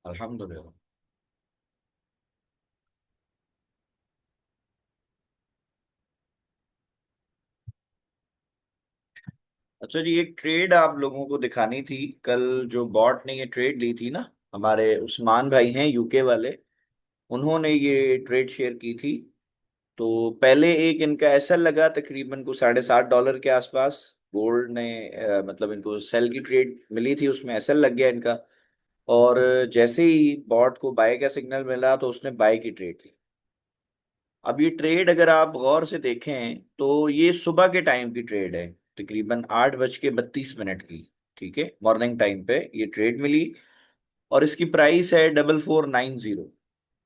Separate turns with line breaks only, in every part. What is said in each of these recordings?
अल्हम्दुलिल्लाह। अच्छा जी, एक ट्रेड आप लोगों को दिखानी थी कल। जो बॉट ने ये ट्रेड ली थी ना, हमारे उस्मान भाई हैं यूके वाले, उन्होंने ये ट्रेड शेयर की थी। तो पहले एक इनका एसएल लगा तकरीबन को $7.5 के आसपास। गोल्ड ने मतलब इनको सेल की ट्रेड मिली थी, उसमें एसएल लग गया इनका। और जैसे ही बॉट को बाय का सिग्नल मिला तो उसने बाय की ट्रेड ली। अब ये ट्रेड अगर आप गौर से देखें तो ये सुबह के टाइम की ट्रेड है, तकरीबन 8:32 की। ठीक है, मॉर्निंग टाइम पे ये ट्रेड मिली और इसकी प्राइस है 4490।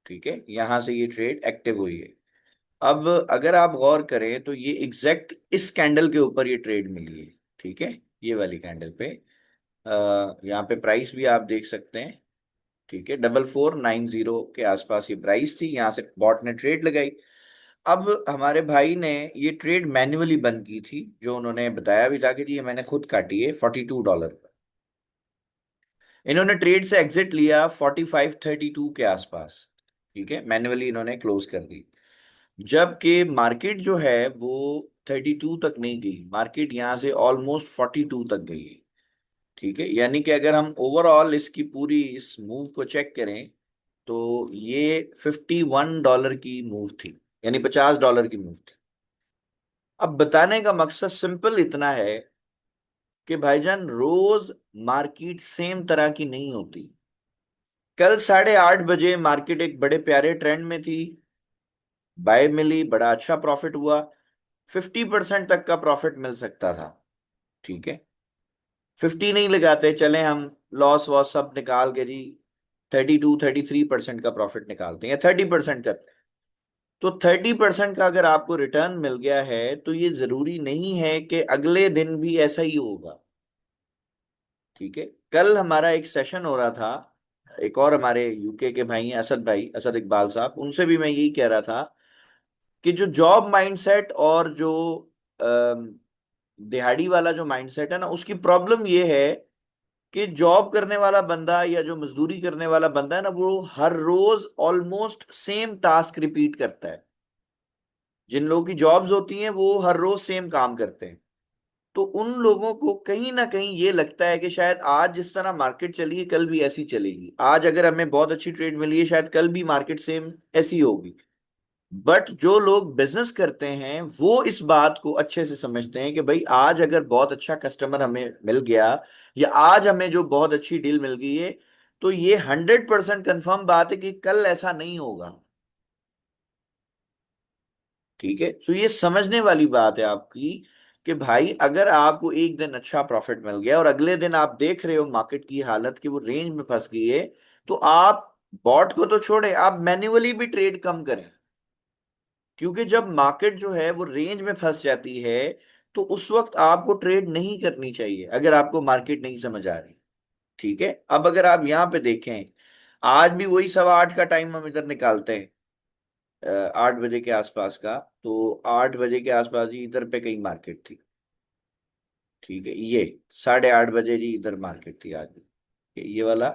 ठीक है, यहां से ये ट्रेड एक्टिव हुई है। अब अगर आप गौर करें तो ये एग्जैक्ट इस कैंडल के ऊपर ये ट्रेड मिली है। ठीक है, ये वाली कैंडल पे यहाँ पे प्राइस भी आप देख सकते हैं। ठीक है, 4490 के आसपास ये प्राइस थी, यहाँ से बॉट ने ट्रेड लगाई। अब हमारे भाई ने ये ट्रेड मैन्युअली बंद की थी, जो उन्होंने बताया भी था कि जी ये मैंने खुद काटी है $42 पर। इन्होंने ट्रेड से एग्जिट लिया 4532 के आसपास। ठीक है, मैन्युअली इन्होंने क्लोज कर दी। जबकि मार्केट जो है वो 32 तक नहीं गई, मार्केट यहाँ से ऑलमोस्ट 42 तक गई है। ठीक है, यानी कि अगर हम ओवरऑल इसकी पूरी इस मूव को चेक करें तो ये $51 की मूव थी, यानी $50 की मूव थी। अब बताने का मकसद सिंपल इतना है कि भाईजान रोज मार्केट सेम तरह की नहीं होती। कल 8:30 बजे मार्केट एक बड़े प्यारे ट्रेंड में थी, बाय मिली, बड़ा अच्छा प्रॉफिट हुआ। 50% तक का प्रॉफिट मिल सकता था। ठीक है, 50 नहीं लगाते, चले हम लॉस वॉस सब निकाल के जी 32-33% का प्रॉफिट निकालते हैं या 30% करते हैं। तो 30% का अगर आपको रिटर्न मिल गया है तो ये जरूरी नहीं है कि अगले दिन भी ऐसा ही होगा। ठीक है, कल हमारा एक सेशन हो रहा था, एक और हमारे यूके के भाई हैं असद भाई, असद इकबाल साहब, उनसे भी मैं यही कह रहा था कि जो जॉब माइंडसेट और जो अम, दिहाड़ी वाला जो माइंडसेट है ना, उसकी प्रॉब्लम ये है कि जॉब करने वाला बंदा या जो मजदूरी करने वाला बंदा है ना, वो हर रोज ऑलमोस्ट सेम टास्क रिपीट करता है। जिन लोगों की जॉब्स होती हैं वो हर रोज सेम काम करते हैं। तो उन लोगों को कहीं ना कहीं ये लगता है कि शायद आज जिस तरह मार्केट चली है कल भी ऐसी चलेगी, आज अगर हमें बहुत अच्छी ट्रेड मिली है शायद कल भी मार्केट सेम ऐसी होगी। बट जो लोग बिजनेस करते हैं वो इस बात को अच्छे से समझते हैं कि भाई आज अगर बहुत अच्छा कस्टमर हमें मिल गया या आज हमें जो बहुत अच्छी डील मिल गई है, तो ये 100% कंफर्म बात है कि कल ऐसा नहीं होगा। ठीक है, तो ये समझने वाली बात है आपकी कि भाई अगर आपको एक दिन अच्छा प्रॉफिट मिल गया और अगले दिन आप देख रहे हो मार्केट की हालत कि वो रेंज में फंस गई है, तो आप बॉट को तो छोड़े, आप मैन्युअली भी ट्रेड कम करें। क्योंकि जब मार्केट जो है वो रेंज में फंस जाती है तो उस वक्त आपको ट्रेड नहीं करनी चाहिए अगर आपको मार्केट नहीं समझ आ रही। ठीक है, अब अगर आप यहाँ पे देखें, आज भी वही 8:15 का टाइम हम इधर निकालते हैं, 8 बजे के आसपास का। तो 8 बजे के आसपास ही इधर पे कहीं मार्केट थी। ठीक है, ये 8:30 बजे जी इधर मार्केट थी आज भी। ये वाला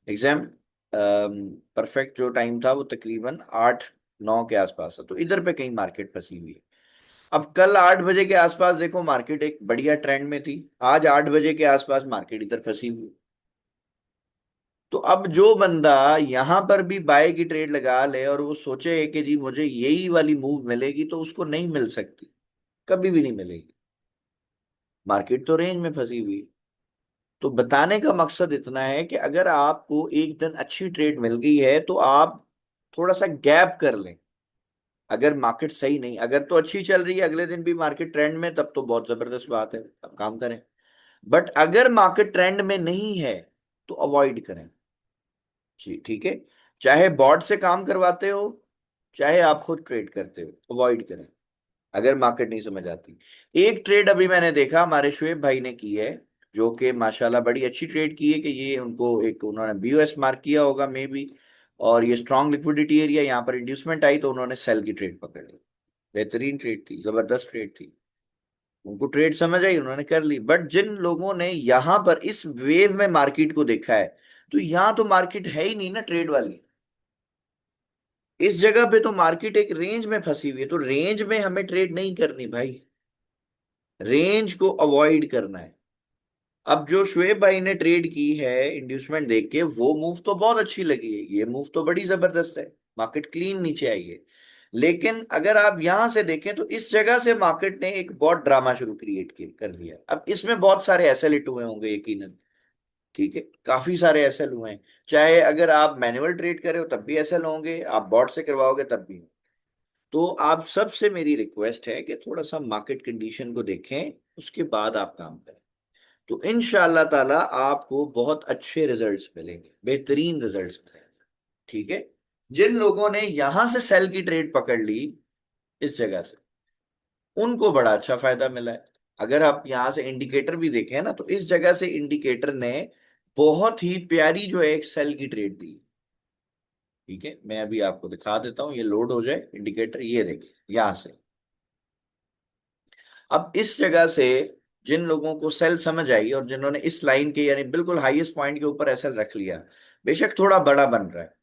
एग्जाम परफेक्ट जो टाइम था वो तकरीबन 8-9 के आसपास था, तो इधर पे कहीं मार्केट फंसी हुई है। अब कल 8 बजे के आसपास देखो मार्केट एक बढ़िया ट्रेंड में थी, आज 8 बजे के आसपास मार्केट इधर फंसी हुई। तो अब जो बंदा यहां पर भी बाय की ट्रेड लगा ले और वो सोचे कि जी मुझे यही वाली मूव मिलेगी, तो उसको नहीं मिल सकती, कभी भी नहीं मिलेगी। मार्केट तो रेंज में फंसी हुई है। तो बताने का मकसद इतना है कि अगर आपको एक दिन अच्छी ट्रेड मिल गई है तो आप थोड़ा सा गैप कर लें। अगर मार्केट सही नहीं, अगर तो अच्छी चल रही है अगले दिन भी मार्केट ट्रेंड में, तब तो बहुत जबरदस्त बात है, अब काम करें। बट अगर मार्केट ट्रेंड में नहीं है तो अवॉइड करें। जी ठीक है, चाहे बॉट से काम करवाते हो चाहे आप खुद ट्रेड करते हो, अवॉइड करें अगर मार्केट नहीं समझ आती। एक ट्रेड अभी मैंने देखा हमारे शुएब भाई ने की है, जो कि माशाल्लाह बड़ी अच्छी ट्रेड की है कि ये उनको एक उन्होंने बीओएस मार्क किया होगा मे बी, और ये स्ट्रांग लिक्विडिटी एरिया यहाँ पर इंड्यूसमेंट आई तो उन्होंने सेल की ट्रेड पकड़ ली। बेहतरीन ट्रेड थी, जबरदस्त ट्रेड थी, उनको ट्रेड समझ आई, उन्होंने कर ली। बट जिन लोगों ने यहां पर इस वेव में मार्केट को देखा है, तो यहां तो मार्केट है ही नहीं ना ट्रेड वाली। इस जगह पे तो मार्केट एक रेंज में फंसी हुई है, तो रेंज में हमें ट्रेड नहीं करनी भाई, रेंज को अवॉइड करना है। अब जो शुएब भाई ने ट्रेड की है इंड्यूसमेंट देख के, वो मूव तो बहुत अच्छी लगी है, ये मूव तो बड़ी जबरदस्त है, मार्केट क्लीन नीचे आई है। लेकिन अगर आप यहां से देखें तो इस जगह से मार्केट ने एक बहुत ड्रामा शुरू कर दिया। अब इसमें बहुत सारे एसएल हिट हुए होंगे यकीनन, ठीक है, काफी सारे एसएल हुए हैं। चाहे अगर आप मैनुअल ट्रेड करे हो तब भी एसएल होंगे, आप बॉट से करवाओगे तब भी। तो आप सबसे मेरी रिक्वेस्ट है कि थोड़ा सा मार्केट कंडीशन को देखें, उसके बाद आप काम करें। तो इंशाअल्लाह ताला आपको बहुत अच्छे रिजल्ट्स मिलेंगे, बेहतरीन रिजल्ट्स मिलेंगे, ठीक है। जिन लोगों ने यहां से सेल की ट्रेड पकड़ ली इस जगह से, उनको बड़ा अच्छा फायदा मिला है। अगर आप यहां से इंडिकेटर भी देखें ना, तो इस जगह से इंडिकेटर ने बहुत ही प्यारी जो है एक सेल की ट्रेड दी, ठीक है। मैं अभी आपको दिखा देता हूं, ये लोड हो जाए इंडिकेटर, ये देखिए यहां से। अब इस जगह से जिन लोगों को सेल समझ आई और जिन्होंने इस लाइन के यानी बिल्कुल हाईएस्ट पॉइंट के ऊपर एसएल रख लिया, बेशक थोड़ा बड़ा बन रहा है,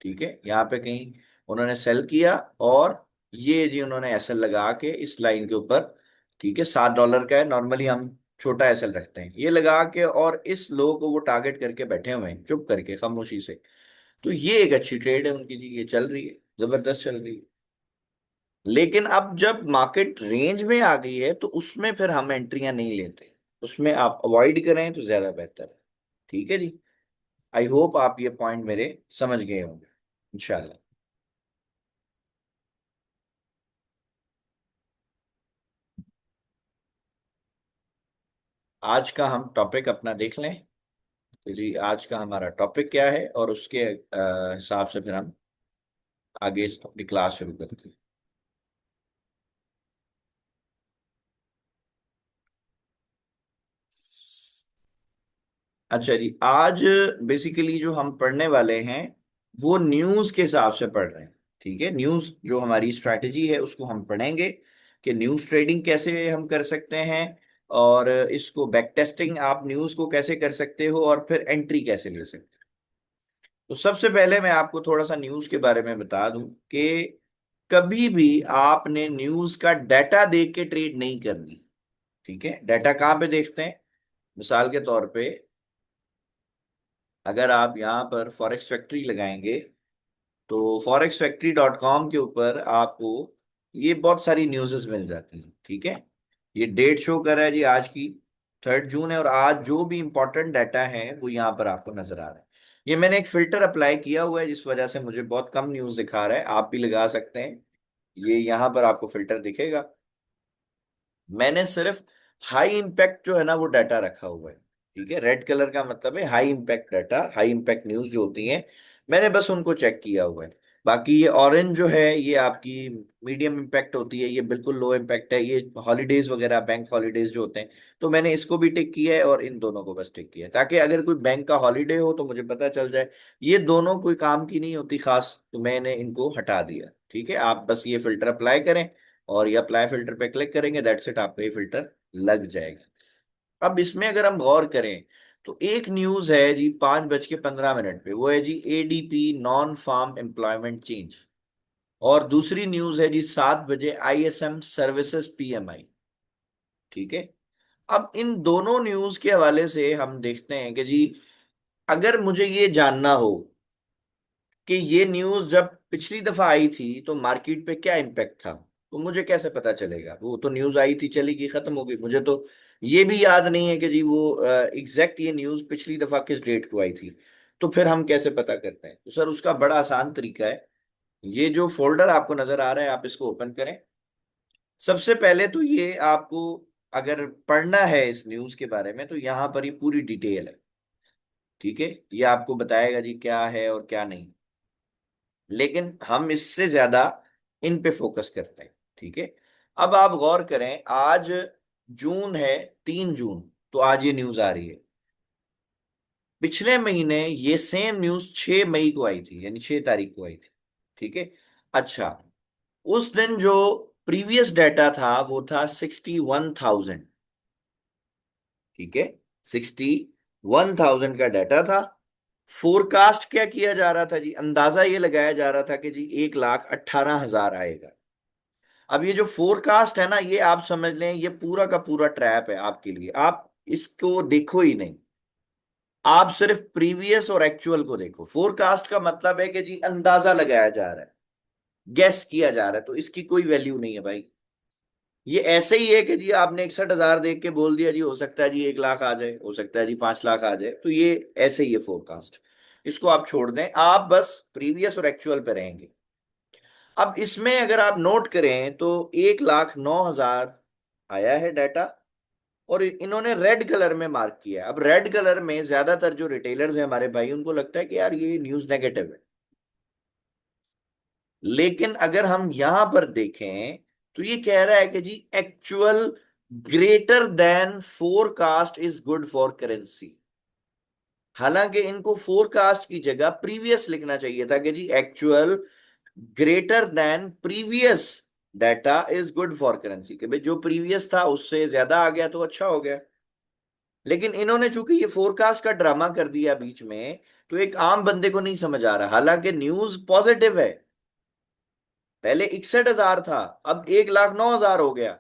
ठीक है, यहाँ पे कहीं उन्होंने सेल किया, और ये जी उन्होंने एसएल लगा के इस लाइन के ऊपर, ठीक है, $7 का है, नॉर्मली हम छोटा एसएल रखते हैं, ये लगा के और इस लो को वो टारगेट करके बैठे हुए हैं चुप करके खामोशी से। तो ये एक अच्छी ट्रेड है उनकी जी, ये चल रही है, जबरदस्त चल रही है। लेकिन अब जब मार्केट रेंज में आ गई है तो उसमें फिर हम एंट्रियां नहीं लेते, उसमें आप अवॉइड करें तो ज्यादा बेहतर है, ठीक है जी। आई होप आप ये पॉइंट मेरे समझ गए होंगे इंशाल्लाह। आज का हम टॉपिक अपना देख लें, तो जी आज का हमारा टॉपिक क्या है, और उसके हिसाब से फिर हम आगे अपनी क्लास शुरू करते हैं। अच्छा जी, आज बेसिकली जो हम पढ़ने वाले हैं वो न्यूज के हिसाब से पढ़ रहे हैं, ठीक है। न्यूज जो हमारी स्ट्रैटेजी है उसको हम पढ़ेंगे कि न्यूज ट्रेडिंग कैसे हम कर सकते हैं, और इसको बैक टेस्टिंग आप न्यूज को कैसे कर सकते हो, और फिर एंट्री कैसे ले सकते हो। तो सबसे पहले मैं आपको थोड़ा सा न्यूज के बारे में बता दूं कि कभी भी आपने न्यूज का डाटा देख के ट्रेड नहीं करनी, ठीक है। डाटा कहाँ पे देखते हैं, मिसाल के तौर पे अगर आप यहाँ पर फॉरेक्स फैक्ट्री लगाएंगे, तो forex factory.com के ऊपर आपको ये बहुत सारी न्यूज़ेस मिल जाती हैं, ठीक है। ये डेट शो कर रहा है जी आज की 3 जून है, और आज जो भी इंपॉर्टेंट डाटा है वो यहाँ पर आपको नजर आ रहा है। ये मैंने एक फिल्टर अप्लाई किया हुआ है जिस वजह से मुझे बहुत कम न्यूज़ दिखा रहा है, आप भी लगा सकते हैं, ये यहाँ पर आपको फिल्टर दिखेगा। मैंने सिर्फ हाई इम्पैक्ट जो है ना वो डाटा रखा हुआ है, ठीक है। रेड कलर का मतलब है high impact data, high impact news जो होती हैं, मैंने बस उनको चेक किया हुआ है। बाकी ये ऑरेंज जो है ये आपकी मीडियम इम्पैक्ट होती है, ये बिल्कुल लो इम्पैक्ट है, ये हॉलीडेज वगैरह बैंक हॉलीडेज जो होते हैं। तो मैंने इसको भी टिक किया है और इन दोनों को बस टिक किया है, ताकि अगर कोई बैंक का हॉलीडे हो तो मुझे पता चल जाए। ये दोनों कोई काम की नहीं होती खास, तो मैंने इनको हटा दिया, ठीक है। आप बस ये फिल्टर अप्लाई करें, और ये अप्लाई फिल्टर पे क्लिक करेंगे, दैट्स इट, आपका ये फिल्टर लग जाएगा। अब इसमें अगर हम गौर करें तो एक न्यूज है जी 5:15 पे, वो है जी ADP non farm employment change, और दूसरी न्यूज है जी 7 बजे आईएसएम सर्विसेज पीएमआई, ठीक है। अब इन दोनों न्यूज के हवाले से हम देखते हैं कि जी अगर मुझे ये जानना हो कि ये न्यूज जब पिछली दफा आई थी तो मार्केट पे क्या इम्पैक्ट था, तो मुझे कैसे पता चलेगा, वो तो न्यूज आई थी चली गई खत्म हो गई, मुझे तो ये भी याद नहीं है कि जी वो एग्जैक्ट ये न्यूज पिछली दफा किस डेट को आई थी। तो फिर हम कैसे पता करते हैं, तो सर उसका बड़ा आसान तरीका है। ये जो फोल्डर आपको नजर आ रहा है आप इसको ओपन करें। सबसे पहले तो ये आपको अगर पढ़ना है इस न्यूज के बारे में, तो यहाँ पर ये पूरी डिटेल है, ठीक है। ये आपको बताएगा जी क्या है और क्या नहीं, लेकिन हम इससे ज्यादा इन पे फोकस करते हैं, ठीक है। अब आप गौर करें, आज जून है, 3 जून, तो आज ये न्यूज आ रही है। पिछले महीने ये सेम न्यूज 6 मई को आई थी, यानी 6 तारीख को आई थी, ठीक है। अच्छा, उस दिन जो प्रीवियस डाटा था वो था 61,000, ठीक है, 61,000 का डाटा था। फोरकास्ट क्या किया जा रहा था जी, अंदाजा ये लगाया जा रहा था कि जी 1,18,000 आएगा। अब ये जो फोरकास्ट है ना, ये आप समझ लें ये पूरा का पूरा ट्रैप है आपके लिए। आप इसको देखो ही नहीं, आप सिर्फ प्रीवियस और एक्चुअल को देखो। फोरकास्ट का मतलब है कि जी अंदाजा लगाया जा रहा है, गेस किया जा रहा है, तो इसकी कोई वैल्यू नहीं है भाई। ये ऐसे ही है कि जी आपने 61,000 देख के बोल दिया जी हो सकता है जी 1 लाख आ जाए, हो सकता है जी 5 लाख आ जाए, तो ये ऐसे ही है फोरकास्ट। इसको आप छोड़ दें, आप बस प्रीवियस और एक्चुअल पे रहेंगे। अब इसमें अगर आप नोट करें तो 1,09,000 आया है डाटा, और इन्होंने रेड कलर में मार्क किया है। अब रेड कलर में ज्यादातर जो रिटेलर्स हैं हमारे भाई, उनको लगता है कि यार ये न्यूज नेगेटिव है। लेकिन अगर हम यहां पर देखें तो ये कह रहा है कि जी actual greater than forecast is good for currency. हालांकि इनको फोरकास्ट की जगह प्रीवियस लिखना चाहिए था कि जी actual greater than previous data is good for currency, कि भाई जो प्रीवियस था उससे ज्यादा आ गया तो अच्छा हो गया। लेकिन इन्होंने चूंकि ये फोरकास्ट का ड्रामा कर दिया बीच में, तो एक आम बंदे को नहीं समझ आ रहा। हालांकि न्यूज पॉजिटिव है, पहले 61,000 था, अब 1,09,000 हो गया,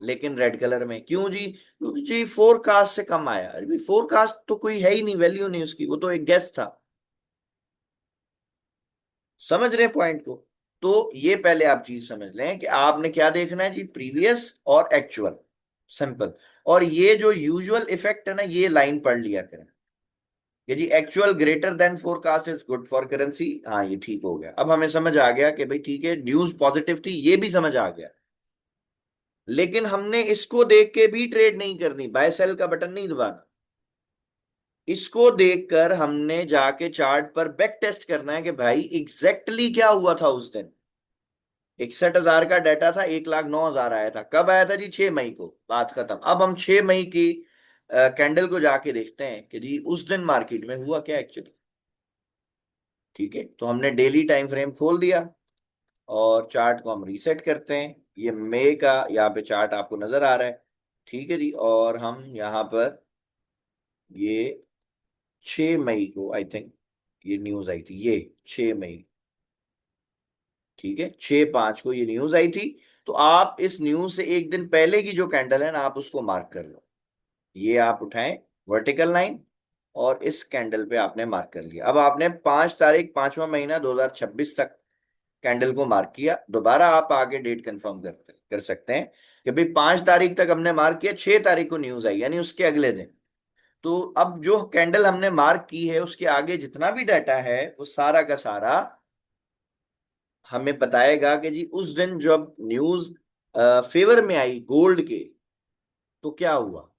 लेकिन रेड कलर में क्यों जी? क्योंकि जी फोरकास्ट से कम आया। अरे भाई फोरकास्ट तो कोई है ही नहीं, वैल्यू नहीं उसकी, वो तो एक गेस था। समझ रहे पॉइंट को? तो ये पहले आप चीज समझ लें कि आपने क्या देखना है जी, प्रीवियस और एक्चुअल, सिंपल। और ये जो यूजुअल इफेक्ट है ना, ये लाइन पढ़ लिया करें कि जी actual greater than forecast is good for currency. हाँ ये ठीक हो गया, अब हमें समझ आ गया कि भाई ठीक है न्यूज पॉजिटिव थी, ये भी समझ आ गया। लेकिन हमने इसको देख के भी ट्रेड नहीं करनी, बाय सेल का बटन नहीं दबाना। इसको देखकर हमने जाके चार्ट पर बैक टेस्ट करना है कि भाई एग्जैक्टली क्या हुआ था उस दिन। 61,000 का डाटा था, 1,09,000 आया था। कब आया था जी? 6 मई को, बात खत्म। अब हम 6 मई की कैंडल को जाके देखते हैं कि जी उस दिन मार्केट में हुआ क्या एक्चुअली। ठीक है, तो हमने डेली टाइम फ्रेम खोल दिया और चार्ट को हम रीसेट करते हैं। ये मई का यहाँ पे चार्ट आपको नजर आ रहा है, ठीक है जी। और हम यहाँ पर ये 6 मई को आई थिंक ये न्यूज आई थी, ये 6 मई, ठीक है, 6/5 को ये न्यूज आई थी। तो आप इस न्यूज से एक दिन पहले की जो कैंडल है ना, आप उसको मार्क कर लो। ये आप उठाएं वर्टिकल लाइन, और इस कैंडल पे आपने मार्क कर लिया। अब आपने 5 तारीख 5वां महीना 2026 तक कैंडल को मार्क किया। दोबारा आप आगे डेट कंफर्म कर सकते हैं कि भाई 5 तारीख तक हमने मार्क किया, 6 तारीख को न्यूज आई, यानी उसके अगले दिन। तो अब जो कैंडल हमने मार्क की है उसके आगे जितना भी डाटा है वो सारा का सारा हमें बताएगा कि जी उस दिन जब न्यूज फेवर में आई गोल्ड के, तो क्या हुआ।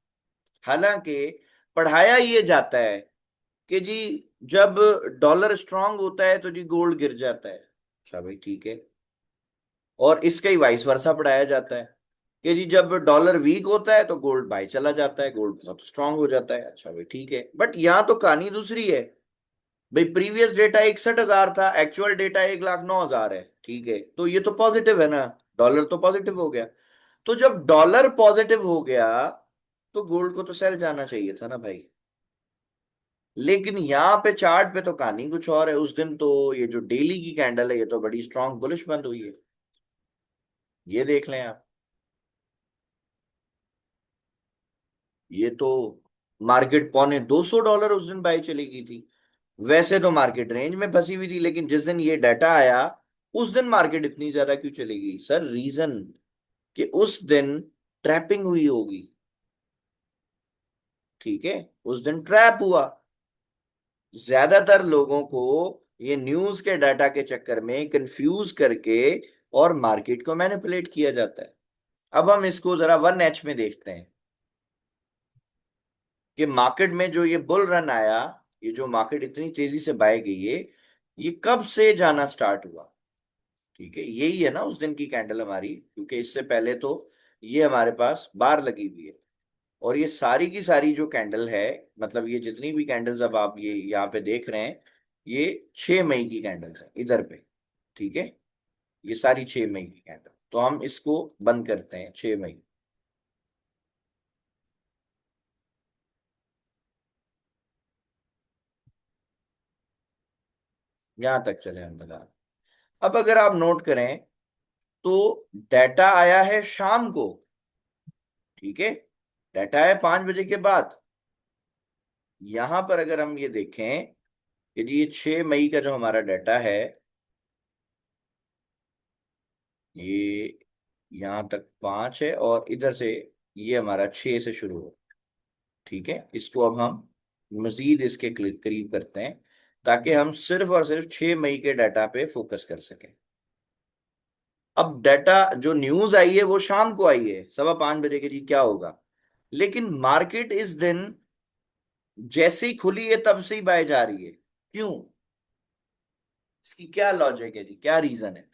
हालांकि पढ़ाया ये जाता है कि जी जब डॉलर स्ट्रांग होता है तो जी गोल्ड गिर जाता है। अच्छा भाई ठीक है। और इसका ही वाइस वर्सा पढ़ाया जाता है कि जी जब डॉलर वीक होता है तो गोल्ड बाय चला जाता है, गोल्ड बहुत स्ट्रांग हो जाता है। अच्छा भाई ठीक है, बट यहाँ तो कहानी दूसरी है। भाई प्रीवियस डेटा 61,000 था, एक्चुअल डेटा 1,09,000 है, ठीक है, तो ये तो पॉजिटिव है ना, डॉलर तो पॉजिटिव हो गया। तो जब डॉलर पॉजिटिव हो गया तो गोल्ड को तो सेल जाना चाहिए था ना भाई। लेकिन यहाँ पे चार्ट पे तो कहानी कुछ और है। उस दिन तो ये जो डेली की कैंडल है ये तो बड़ी स्ट्रांग बुलिश बंद हुई है, ये देख लें आप। ये तो मार्केट $200 उस दिन बाई चली गई थी। वैसे तो मार्केट रेंज में फंसी हुई थी, लेकिन जिस दिन ये डाटा आया उस दिन मार्केट इतनी ज्यादा क्यों चली गई? सर रीजन कि उस दिन ट्रैपिंग हुई होगी, ठीक है, उस दिन ट्रैप हुआ। ज्यादातर लोगों को ये न्यूज के डाटा के चक्कर में कंफ्यूज करके और मार्केट को मैनिपुलेट किया जाता है। अब हम इसको जरा 1H में देखते हैं कि मार्केट में जो ये बुल रन आया, ये जो मार्केट इतनी तेजी से बाय गई है, ये कब से जाना स्टार्ट हुआ। ठीक है, यही है ना उस दिन की कैंडल हमारी, क्योंकि इससे पहले तो ये हमारे पास बार लगी हुई है। और ये सारी की सारी जो कैंडल है, मतलब ये जितनी भी कैंडल्स अब आप ये यहाँ पे देख रहे हैं, ये 6 मई की कैंडल्स है इधर पे, ठीक है। ये सारी 6 मई की कैंडल, तो हम इसको बंद करते हैं 6 मई। यहां तक चले हम लगा। अब अगर आप नोट करें तो डाटा आया है शाम को, ठीक है, डाटा है 5 बजे के बाद। यहां पर अगर हम ये देखें कि जी ये 6 मई का जो हमारा डाटा है, ये यहां तक 5 है और इधर से ये हमारा 6 से शुरू हो। ठीक है, इसको अब हम मजीद इसके करीब करते हैं ताकि हम सिर्फ और सिर्फ 6 मई के डाटा पे फोकस कर सकें। अब डाटा जो न्यूज आई है वो शाम को आई है 5:15 बजे के, जी क्या होगा। लेकिन मार्केट इस दिन जैसे ही खुली है तब से ही बाय जा रही है। क्यों? इसकी क्या लॉजिक है जी, क्या रीजन है?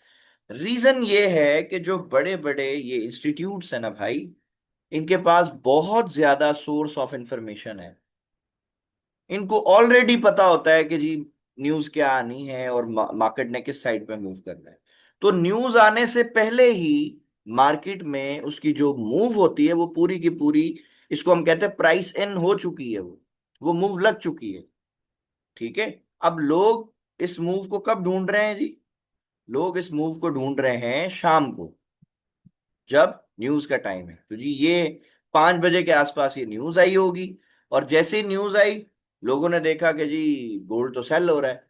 रीजन ये है कि जो बड़े बड़े ये इंस्टीट्यूट्स है ना भाई, इनके पास बहुत ज्यादा सोर्स ऑफ इंफॉर्मेशन है। इनको ऑलरेडी पता होता है कि जी न्यूज क्या आनी है और मार्केट ने किस साइड पे मूव करना है। तो न्यूज आने से पहले ही मार्केट में उसकी जो मूव होती है वो पूरी की पूरी, इसको हम कहते हैं प्राइस इन हो चुकी है, वो मूव लग चुकी है। ठीक है। अब लोग इस मूव को कब ढूंढ रहे हैं जी? लोग इस मूव को ढूंढ रहे हैं शाम को, जब न्यूज का टाइम है। तो जी ये 5 बजे के आसपास ये न्यूज आई होगी, और जैसे ही न्यूज आई लोगों ने देखा कि जी गोल्ड तो सेल हो रहा है,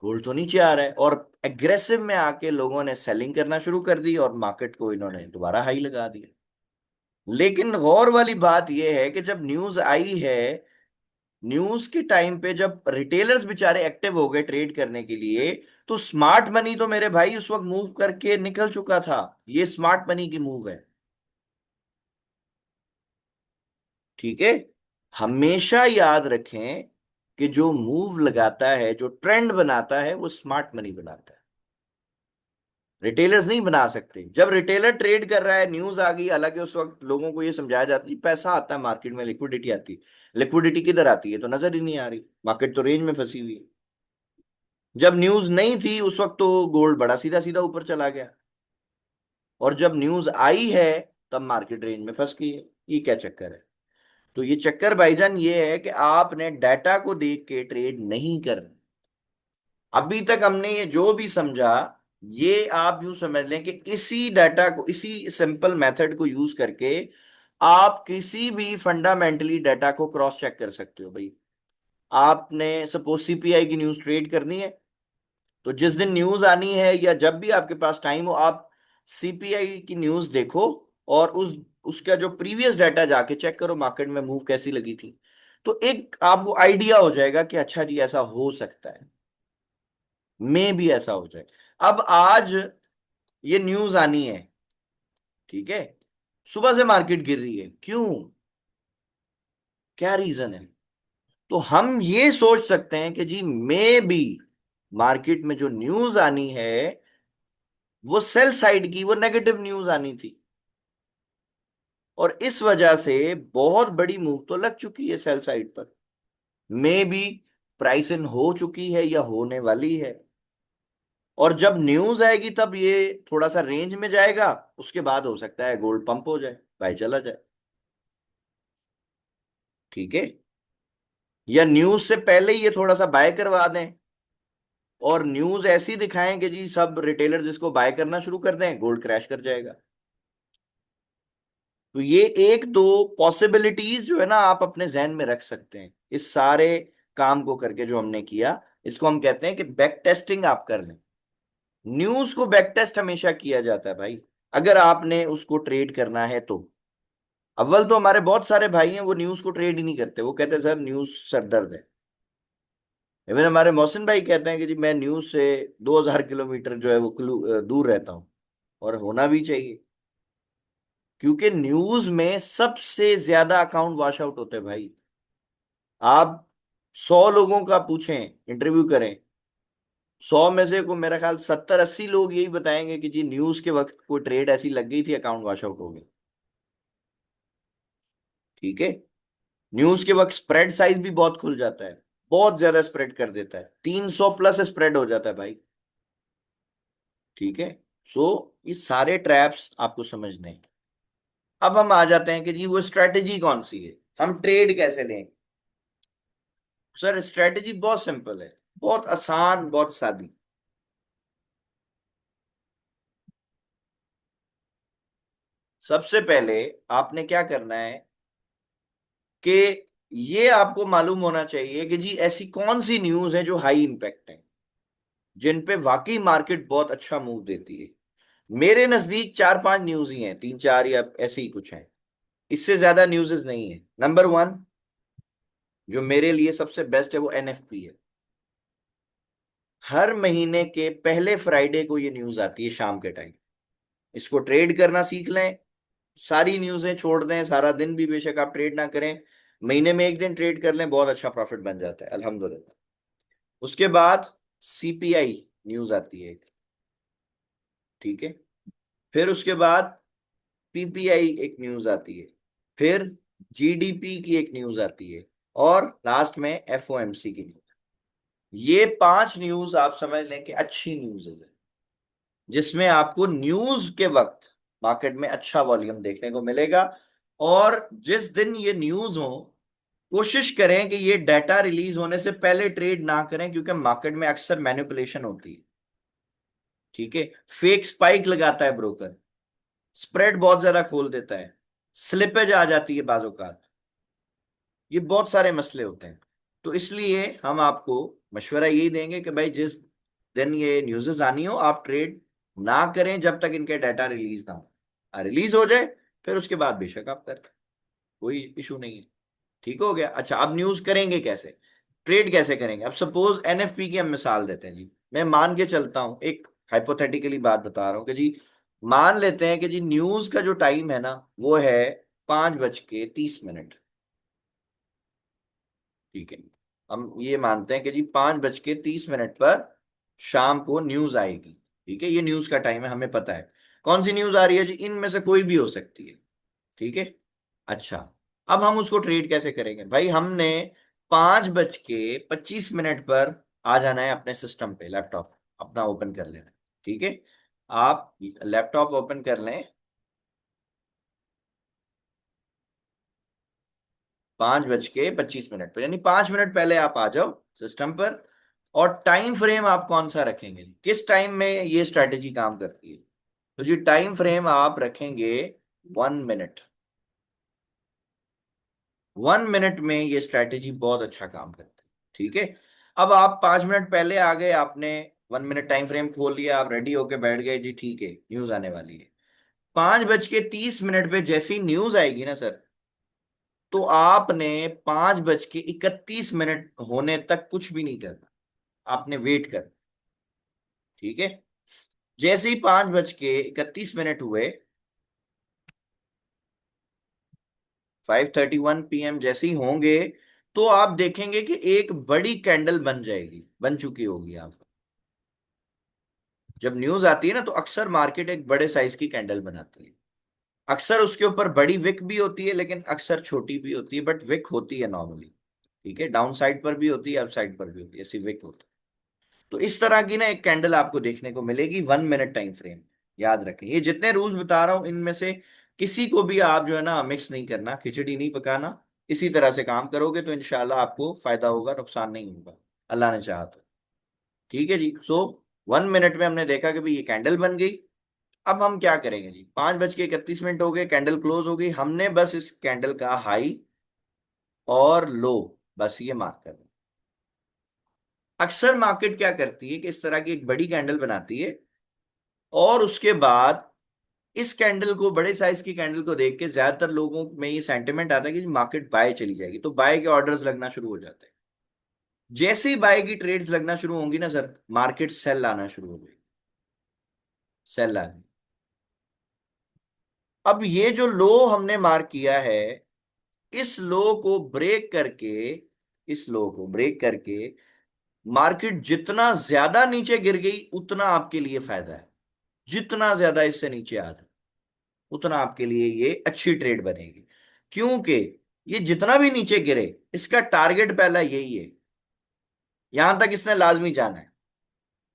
गोल्ड तो नीचे आ रहा है, और एग्रेसिव में आके लोगों ने सेलिंग करना शुरू कर दी और मार्केट को इन्होंने दोबारा हाई लगा दिया। लेकिन गौर वाली बात यह है कि जब न्यूज आई है, न्यूज के टाइम पे जब रिटेलर्स बेचारे एक्टिव हो गए ट्रेड करने के लिए, तो स्मार्ट मनी तो मेरे भाई उस वक्त मूव करके निकल चुका था। ये स्मार्ट मनी की मूव है। ठीक है। हमेशा याद रखें कि जो मूव लगाता है, जो ट्रेंड बनाता है, वो स्मार्ट मनी बनाता है। रिटेलर्स नहीं बना सकते। जब रिटेलर ट्रेड कर रहा है, न्यूज आ गई, हालांकि उस वक्त लोगों को यह समझाया जाता है पैसा आता है मार्केट में, लिक्विडिटी आती है। लिक्विडिटी किधर आती है? तो नजर ही नहीं आ रही, मार्केट तो रेंज में फंसी हुई है। जब न्यूज नहीं थी उस वक्त तो गोल्ड बड़ा सीधा सीधा ऊपर चला गया, और जब न्यूज आई है तब मार्केट रेंज में फंस गई है। ये क्या चक्कर है? तो ये चक्कर भाईजान ये है कि आपने डाटा को देख के ट्रेड नहीं करना। अभी तक हमने ये जो भी समझा, ये आप यूं समझ लें कि इसी डाटा को, इसी सिंपल मेथड को यूज करके आप किसी भी फंडामेंटली डाटा को क्रॉस चेक कर सकते हो भाई। आपने सपोज सीपीआई की न्यूज ट्रेड करनी है, तो जिस दिन न्यूज आनी है या जब भी आपके पास टाइम हो, आप सीपीआई की न्यूज देखो और उसका जो प्रीवियस डाटा जाके चेक करो मार्केट में मूव कैसी लगी थी। तो एक आपको आइडिया हो जाएगा कि अच्छा जी ऐसा हो सकता है, मे भी ऐसा हो जाए। अब आज ये न्यूज आनी है, ठीक है, सुबह से मार्केट गिर रही है, क्यों? क्या रीजन है? तो हम ये सोच सकते हैं कि जी मे बी मार्केट में जो न्यूज आनी है वो सेल साइड की, वो नेगेटिव न्यूज आनी थी, और इस वजह से बहुत बड़ी मूव तो लग चुकी है सेल साइड पर। मे बी प्राइस इन हो चुकी है या होने वाली है, और जब न्यूज आएगी तब ये थोड़ा सा रेंज में जाएगा, उसके बाद हो सकता है गोल्ड पंप हो जाए, भाई चला जाए। ठीक है। या न्यूज से पहले ही ये थोड़ा सा बाय करवा दें, और न्यूज ऐसी दिखाएं कि जी सब रिटेलर जिसको बाय करना शुरू कर दें, गोल्ड क्रैश कर जाएगा। तो ये एक दो पॉसिबिलिटीज जो है ना आप अपने जहन में रख सकते हैं इस सारे काम को करके जो हमने किया। इसको हम कहते हैं कि बैक टेस्टिंग आप कर लें। न्यूज को बैक टेस्ट हमेशा किया जाता है भाई, अगर आपने उसको ट्रेड करना है तो। अव्वल तो हमारे बहुत सारे भाई हैं वो न्यूज को ट्रेड ही नहीं करते, वो कहते हैं सर न्यूज सर दर्द है। इवन हमारे मोहसिन भाई कहते हैं कि जी मैं न्यूज से 2000 किलोमीटर जो है वो दूर रहता हूं, और होना भी चाहिए, क्योंकि न्यूज में सबसे ज्यादा अकाउंट वॉश आउट होते हैं भाई। आप 100 लोगों का पूछें, इंटरव्यू करें, 100 में से को मेरा ख्याल 70-80 लोग यही बताएंगे कि जी न्यूज के वक्त कोई ट्रेड ऐसी लग गई थी, अकाउंट वॉश आउट हो गया। ठीक है। न्यूज के वक्त स्प्रेड साइज भी बहुत खुल जाता है, बहुत ज्यादा स्प्रेड कर देता है, 300 प्लस स्प्रेड हो जाता है भाई। ठीक है। सो ये सारे ट्रैप्स आपको समझने हैं। अब हम आ जाते हैं कि जी वो स्ट्रेटेजी कौन सी है, हम ट्रेड कैसे लें। सर स्ट्रेटेजी बहुत सिंपल है। बहुत आसान, बहुत सादी। सबसे पहले आपने क्या करना है कि ये आपको मालूम होना चाहिए कि जी ऐसी कौन सी न्यूज है जो हाई इंपैक्ट है, जिन पे वाकई मार्केट बहुत अच्छा मूव देती है। मेरे नजदीक चार पांच न्यूज ही हैं, तीन चार या ऐसे ही कुछ हैं, इससे ज्यादा न्यूज़ नहीं है। नंबर वन, जो मेरे लिए सबसे बेस्ट है, वो एनएफपी है। हर महीने के पहले फ्राइडे को ये न्यूज आती है शाम के टाइम। इसको ट्रेड करना सीख लें, सारी न्यूज़ें छोड़ दें, सारा दिन भी बेशक आप ट्रेड ना करें, महीने में एक दिन ट्रेड कर लें, बहुत अच्छा प्रॉफिट बन जाता है अल्हम्दुलिल्लाह। उसके बाद सीपीआई न्यूज आती है एक, ठीक है। फिर उसके बाद पीपीआई एक न्यूज आती है। फिर जीडीपी की एक न्यूज आती है। और लास्ट में एफओएमसी की न्यूज। ये पांच न्यूज आप समझ लें कि अच्छी न्यूज है, जिसमें आपको न्यूज के वक्त मार्केट में अच्छा वॉल्यूम देखने को मिलेगा। और जिस दिन ये न्यूज हो, कोशिश करें कि ये डाटा रिलीज होने से पहले ट्रेड ना करें, क्योंकि मार्केट में अक्सर मैनिपुलेशन होती है, ठीक है। फेक स्पाइक लगाता है ब्रोकर, स्प्रेड बहुत ज्यादा खोल देता है, स्लिपेज आ जाती है बाजू का, ये बहुत सारे मसले होते हैं। तो इसलिए हम आपको मशवरा यही देंगे कि भाई जिस दिन ये न्यूज़ेस आनी हो, आप ट्रेड ना करें जब तक इनके डाटा रिलीज ना हो। रिलीज हो जाए फिर उसके बाद बेशक आप करें, कोई इशू नहीं है। ठीक हो गया। अच्छा, अब न्यूज करेंगे कैसे, ट्रेड कैसे करेंगे? अब सपोज एनएफपी की हम मिसाल देते हैं जी। मैं मान के चलता हूं, एक हाइपोथेटिकली बात बता रहा हूं कि जी मान लेते हैं कि जी न्यूज का जो टाइम है ना, वो है 5:30। ठीक है, हम ये मानते हैं कि जी 5:30 पर शाम को न्यूज आएगी। ठीक है, ये न्यूज का टाइम है, हमें पता है कौन सी न्यूज आ रही है जी, इनमें से कोई भी हो सकती है। ठीक है। अच्छा, अब हम उसको ट्रेड कैसे करेंगे भाई? हमने 5:25 पर आ जाना है अपने सिस्टम पे, लैपटॉप अपना ओपन कर लेना है। ठीक है, आप लैपटॉप ओपन कर लें 5:25 पर, यानी 5 मिनट पहले आप आ जाओ सिस्टम पर। और टाइम फ्रेम आप कौन सा रखेंगे, किस टाइम में ये स्ट्रैटेजी काम करती है? तो जी टाइम फ्रेम आप रखेंगे 1 मिनट। 1 मिनट में ये स्ट्रैटेजी बहुत अच्छा काम करती है। ठीक है, अब आप 5 मिनट पहले आ गए, आपने 1 मिनट टाइम फ्रेम खोल लिया, आप रेडी होके बैठ गए जी, ठीक है न्यूज आने वाली है। 5:30 पे जैसी न्यूज आएगी ना सर, तो आपने 5:31 होने तक कुछ भी नहीं करना, आपने वेट कर। ठीक है, जैसे ही 5:31 हुए, 5:31 PM जैसे ही होंगे, तो आप देखेंगे कि एक बड़ी कैंडल बन जाएगी, बन चुकी होगी। आप जब न्यूज आती है ना, तो अक्सर मार्केट एक बड़े साइज की कैंडल बनाती है। अक्सर उसके ऊपर बड़ी विक भी होती है, लेकिन अक्सर छोटी भी होती है, बट विक होती है नॉर्मली। ठीक है, डाउन साइड पर भी होती है, अप साइड पर भी होती है, ऐसी विक होती है। तो इस तरह की ना एक कैंडल आपको देखने को मिलेगी 1 मिनट टाइम फ्रेम। याद रखें, ये जितने रूल्स बता रहा हूं इनमें से किसी को भी आप जो है ना मिक्स नहीं करना, खिचड़ी नहीं पकाना। इसी तरह से काम करोगे तो इंशाल्लाह आपको फायदा होगा, नुकसान नहीं होगा, अल्लाह ने चाहा तो। ठीक है जी। सो 1 मिनट में हमने देखा कि भाई ये कैंडल बन गई। अब हम क्या करेंगे जी, 5:31 हो गए, कैंडल क्लोज हो गई, हमने बस इस कैंडल का हाई और लो, बस ये मार्क करना। अक्सर मार्केट क्या करती है कि इस तरह की एक बड़ी कैंडल बनाती है, और उसके बाद इस कैंडल को, बड़े साइज की कैंडल को देख के ज्यादातर लोगों में ये सेंटिमेंट आता है कि मार्केट बाय चली जाएगी, तो बाय के ऑर्डर्स लगना शुरू हो जाते हैं। जैसे ही बाय की ट्रेड्स लगना शुरू होंगी ना सर, मार्केट सेल आना शुरू हो गई, सेल आनी। अब ये जो लो हमने मार्क किया है, इस लो को ब्रेक करके, इस लो को ब्रेक करके मार्केट जितना ज्यादा नीचे गिर गई, उतना आपके लिए फायदा है। जितना ज्यादा इससे नीचे आ जाए, उतना आपके लिए ये अच्छी ट्रेड बनेगी। क्योंकि ये जितना भी नीचे गिरे, इसका टारगेट पहला यही है, यहां तक इसने लाजमी जाना है।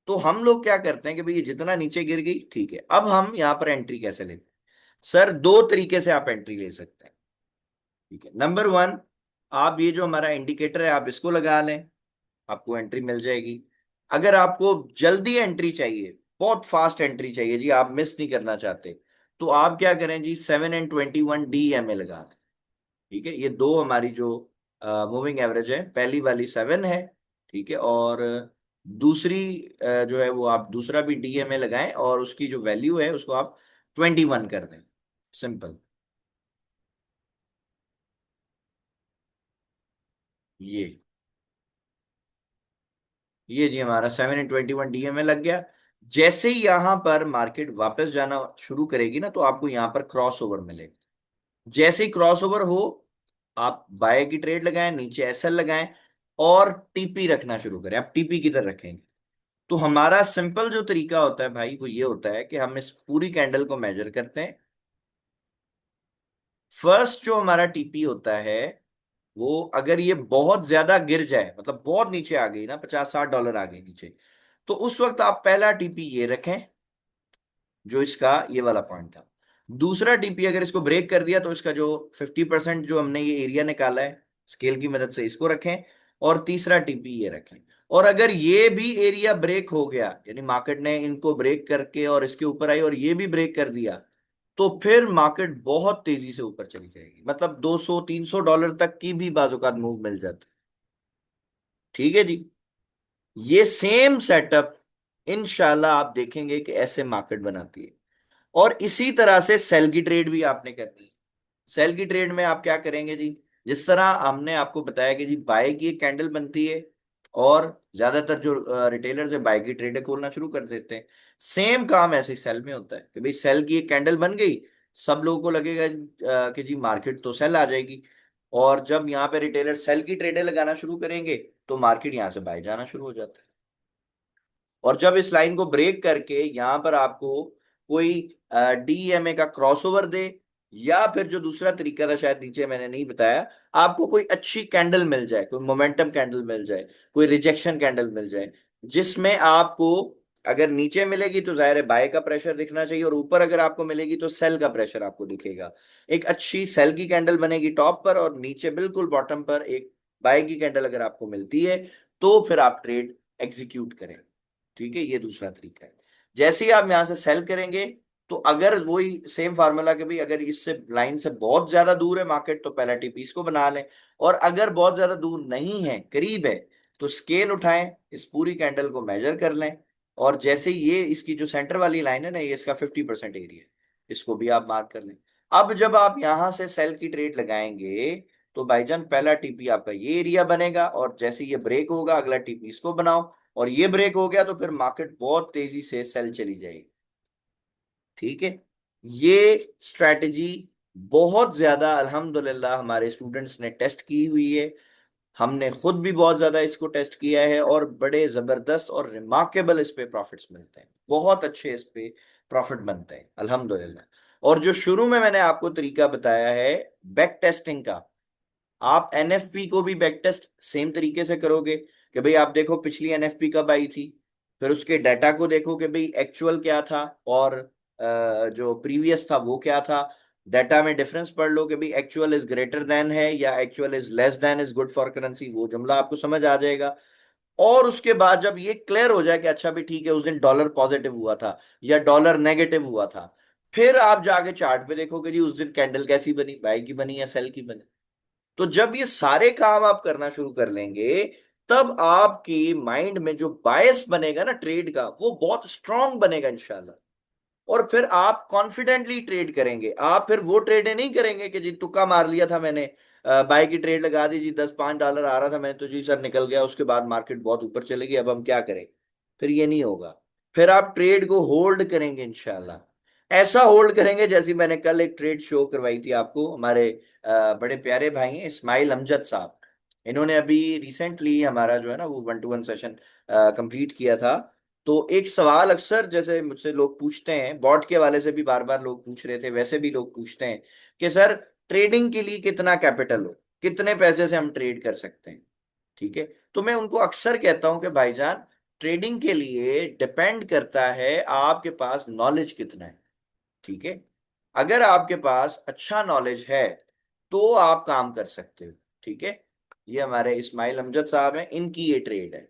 तो हम लोग क्या करते हैं कि भाई ये जितना नीचे गिर गई, ठीक है, अब हम यहां पर एंट्री कैसे लेते हैं? सर दो तरीके से आप एंट्री ले सकते हैं। ठीक है, नंबर वन, आप ये जो हमारा इंडिकेटर है आप इसको लगा लें, आपको एंट्री मिल जाएगी। अगर आपको जल्दी एंट्री चाहिए, बहुत फास्ट एंट्री चाहिए जी, आप मिस नहीं करना चाहते, तो आप क्या करें जी, 7 and 21 DMA लगा दें। ठीक है, ये दो हमारी जो मूविंग एवरेज है, पहली वाली 7 है, ठीक है, और दूसरी जो है वो आप दूसरा भी DMA लगाएं और उसकी जो वैल्यू है उसको आप 21 कर दें। सिंपल। ये ये जी हमारा 7 and 21 DMA लग गया। जैसे ही यहां पर मार्केट वापस जाना शुरू करेगी ना, तो आपको यहां पर क्रॉस ओवर मिलेगा। जैसे ही क्रॉस ओवर हो, आप बाय की ट्रेड लगाएं, नीचे SL लगाएं और TP रखना शुरू करें। आप TP किधर रखेंगे? तो हमारा सिंपल जो तरीका होता है भाई, वो ये होता है कि हम इस पूरी कैंडल को मेजर करते हैं। फर्स्ट जो हमारा TP होता है, वो अगर ये बहुत ज्यादा गिर जाए, मतलब बहुत नीचे आ गई ना, 50-60 डॉलर आ गई नीचे, तो उस वक्त आप पहला TP ये रखें, जो इसका ये वाला पॉइंट था। दूसरा TP अगर इसको ब्रेक कर दिया, तो इसका जो 50% जो हमने ये एरिया निकाला है स्केल की मदद से, इसको रखें। और तीसरा TP ये रखें। और अगर ये भी एरिया ब्रेक हो गया, यानी मार्केट ने इनको ब्रेक करके और इसके ऊपर आई और ये भी ब्रेक कर दिया, तो फिर मार्केट बहुत तेजी से ऊपर चली जाएगी, मतलब 200-300 डॉलर तक की भी बाजूकात मूव मिल जाता है। ठीक है जी। ये सेम सेटअप इंशाल्लाह आप देखेंगे कि ऐसे मार्केट बनाती है। और इसी तरह से सेल की ट्रेड भी आपने करनी है। सेल की ट्रेड में आप क्या करेंगे जी, जिस तरह हमने आपको बताया कि जी बाय की एक कैंडल बनती है और ज्यादातर जो रिटेलर्स है बाय की ट्रेड खोलना शुरू कर देते हैं, सेम काम ऐसे सेल में होता है कि भाई सेल की एक कैंडल बन गई, सब लोगों को लगेगा कि जी मार्केट तो सेल आ जाएगी। और जब यहाँ पे रिटेलर सेल की ट्रेडें लगाना शुरू करेंगे, तो मार्केट यहाँ से बाय जाना शुरू हो जाता है। और जब इस लाइन को ब्रेक करके यहां पर आपको कोई DMA का क्रॉसओवर दे, या फिर जो दूसरा तरीका था शायद नीचे मैंने नहीं बताया, आपको कोई अच्छी कैंडल मिल जाए, कोई मोमेंटम कैंडल मिल जाए, कोई रिजेक्शन कैंडल मिल जाए, जिसमें आपको अगर नीचे मिलेगी तो जाहिर है बाय का प्रेशर दिखना चाहिए, और ऊपर अगर आपको मिलेगी तो सेल का प्रेशर आपको दिखेगा। एक अच्छी सेल की कैंडल बनेगी टॉप पर, और नीचे बिल्कुल बॉटम पर एक बाय की कैंडल अगर आपको मिलती है, तो फिर आप ट्रेड एग्जीक्यूट करें। ठीक है, ये दूसरा तरीका है। जैसे ही आप यहां से सेल करेंगे, तो अगर वही सेम फार्मूला के भी, अगर इससे लाइन से बहुत ज्यादा दूर है मार्केट, तो पहला TP इसको बना लें। और अगर बहुत ज्यादा दूर नहीं है, करीब है, तो स्केल उठाएं, इस पूरी कैंडल को मेजर कर लें। और जैसे ही ये इसकी जो सेंटर वाली लाइन है ना, ये इसका 50% एरिया, इसको भी आप मार्क कर लें। अब जब आप यहां से सेल की ट्रेड लगाएंगे, तो भाईजान पहला TP आपका ये एरिया बनेगा, और जैसे ये ब्रेक होगा अगला TP इसको बनाओ, और ये ब्रेक हो गया तो फिर मार्केट बहुत तेजी से सेल चली जाएगी। ठीक है। ये स्ट्रैटेजी बहुत ज्यादा अल्हम्दुलिल्लाह हमारे स्टूडेंट्स ने टेस्ट की हुई है। हमने खुद भी बहुत ज्यादा इसको टेस्ट किया है, और बड़े जबरदस्त और रिमार्केबल इस पे प्रॉफिट्स मिलते हैं, बहुत अच्छे इस पे प्रॉफिट बनते हैं अल्हम्दुलिल्लाह। और जो शुरू में मैंने आपको तरीका बताया है बैक टेस्टिंग का, आप NFP को भी बैक टेस्ट सेम तरीके से करोगे कि भाई आप देखो पिछली NFP कब आई थी, फिर उसके डाटा को देखो कि भाई एक्चुअल क्या था और जो प्रीवियस था वो क्या था। डाटा में डिफरेंस पढ़ लो कि भाई एक्चुअल इज ग्रेटर देन है या actual is less than is good for currency, वो जुमला आपको समझ आ जाएगा। और उसके बाद जब ये क्लियर हो जाए कि अच्छा भी ठीक है, उस दिन डॉलर पॉजिटिव हुआ था या डॉलर नेगेटिव हुआ था, फिर आप जाके चार्ट पे देखोगे जी उस दिन कैंडल कैसी बनी, बाय की बनी या सेल की बनी। तो जब ये सारे काम आप करना शुरू कर लेंगे, तब आपकी माइंड में जो बायस बनेगा ना ट्रेड का, वो बहुत स्ट्रांग बनेगा इंशाल्लाह। और फिर आप कॉन्फिडेंटली ट्रेड करेंगे। आप फिर वो ट्रेडें नहीं करेंगे कि जी तुक्का मार लिया था मैंने, बाय की ट्रेड लगा दी जी, 10-5 डॉलर आ रहा था, मैं तो जी सर निकल गया, उसके बाद मार्केट बहुत ऊपर चली गई, अब हम क्या करें। फिर ये नहीं होगा। फिर आप ट्रेड को होल्ड करेंगे इंशाल्लाह। ऐसा होल्ड करेंगे जैसे मैंने कल एक ट्रेड शो करवाई थी आपको, हमारे बड़े प्यारे भाई हैं इस्माइल अमजद साहब। इन्होंने अभी रिसेंटली हमारा जो है ना वो 1-to-1 सेशन कंप्लीट किया था। तो एक सवाल अक्सर जैसे मुझसे लोग पूछते हैं, बॉट के हवाले से भी बार बार लोग पूछ रहे थे, वैसे भी लोग पूछते हैं कि सर ट्रेडिंग के लिए कितना कैपिटल हो, कितने पैसे से हम ट्रेड कर सकते हैं। ठीक है। तो मैं उनको अक्सर कहता हूं कि भाईजान, ट्रेडिंग के लिए डिपेंड करता है आपके पास नॉलेज कितना है। ठीक है। अगर आपके पास अच्छा नॉलेज है, तो आप काम कर सकते हो। ठीक है। ये हमारे इस्माइल अमजद साहब हैं, इनकी ये ट्रेड है।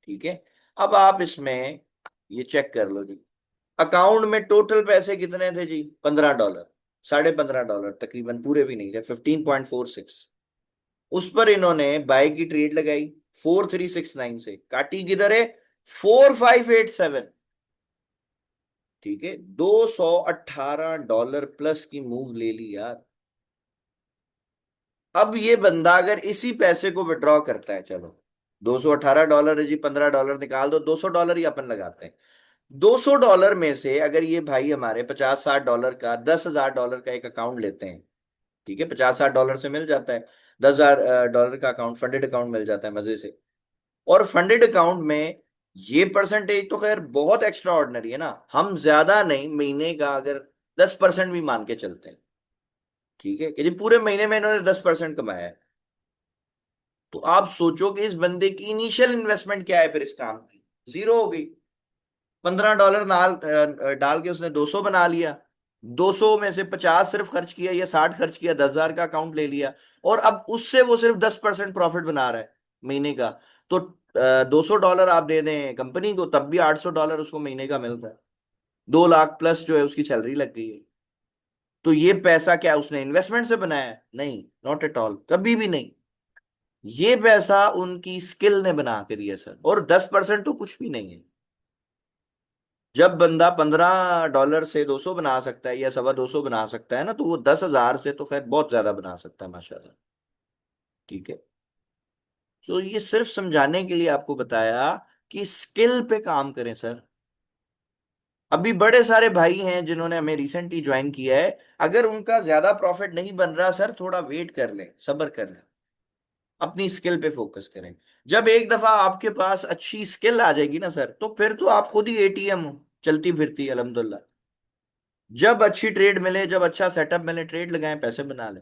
ठीक है। अब आप इसमें ये चेक कर लो जी, अकाउंट में टोटल पैसे कितने थे जी? $15, $15.5 तकरीबन, पूरे भी नहीं थे, 15.46। उस पर इन्होंने बाय की ट्रेड लगाई 4369 से, काटी किधर है? 4587। ठीक है, $218 प्लस की मूव ले ली यार। अब ये बंदा अगर इसी पैसे को विड्रॉ करता है, चलो $218 है जी, $15 निकाल दो, $200 ही अपन लगाते हैं। $200 में से अगर ये भाई हमारे 50-60 का, $10,000 का एक अकाउंट लेते हैं, ठीक है, 50-60 से मिल जाता है। $10,000 का अकाउंट, फंडेड अकाउंट मिल जाता है मजे से। और फंडेड अकाउंट में ये परसेंटेज तो खैर बहुत एक्स्ट्रा ऑर्डिनरी है ना, हम ज्यादा नहीं, महीने का अगर 10% भी मान के चलते हैं, ठीक है, कि जी पूरे महीने में इन्होंने 10% कमाया है, तो आप सोचो कि इस बंदे की इनिशियल इन्वेस्टमेंट क्या है फिर इस काम की? जीरो हो गई। $15 डाल के उसने 200 बना लिया, 200 में से 50 सिर्फ खर्च किया या 60 खर्च किया, 10,000 का अकाउंट ले लिया, और अब उससे वो सिर्फ 10% प्रॉफिट बना रहा है महीने का। तो $200 आप दे दें कंपनी को, तब भी $800 उसको महीने का मिल रहा है। 2 लाख प्लस जो है उसकी सैलरी लग गई है। तो ये पैसा क्या उसने इन्वेस्टमेंट से बनाया है? नहीं, नॉट एट ऑल, कभी भी नहीं। ये पैसा उनकी स्किल ने बना के दिया सर, और 10% तो कुछ भी नहीं है। जब बंदा $15 से 200 बना सकता है या 250 बना सकता है ना, तो वो 10,000 से तो खैर बहुत ज्यादा बना सकता है माशाल्लाह। ठीक है। तो ये सिर्फ समझाने के लिए आपको बताया कि स्किल पे काम करें सर। अभी बड़े सारे भाई हैं जिन्होंने हमें रिसेंटली ज्वाइन किया है, अगर उनका ज्यादा प्रॉफिट नहीं बन रहा सर, थोड़ा वेट कर लें, सब्र कर लें, अपनी स्किल पे फोकस करें। जब एक दफा आपके पास अच्छी स्किल आ जाएगी ना सर, तो फिर तो आप खुद ही एटीएम हो, चलती फिरती अल्हम्दुलिल्लाह। जब अच्छी ट्रेड मिले, जब अच्छा सेटअप मिले, ट्रेड लगाएं, पैसे बना लें।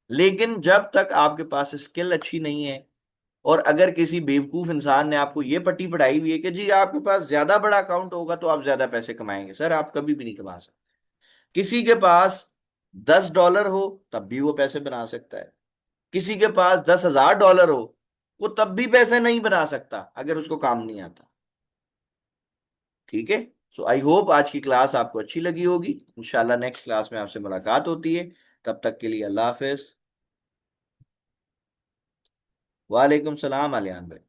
लेकिन जब तक आपके पास स्किल अच्छी नहीं है, और अगर किसी बेवकूफ इंसान ने आपको ये पट्टी पढ़ाई हुई है कि जी आपके पास ज्यादा बड़ा अकाउंट होगा तो आप ज्यादा पैसे कमाएंगे, सर आप कभी भी नहीं कमा सकते। किसी के पास $10 हो तब भी वो पैसे बना सकता है, किसी के पास $10,000 हो वो तब भी पैसे नहीं बना सकता अगर उसको काम नहीं आता। ठीक है। सो आई होप आज की क्लास आपको अच्छी लगी होगी। इंशाल्लाह नेक्स्ट क्लास में आपसे मुलाकात होती है। तब तक के लिए अल्लाह हाफिज। वालेकुम सलाम अलियान भाई।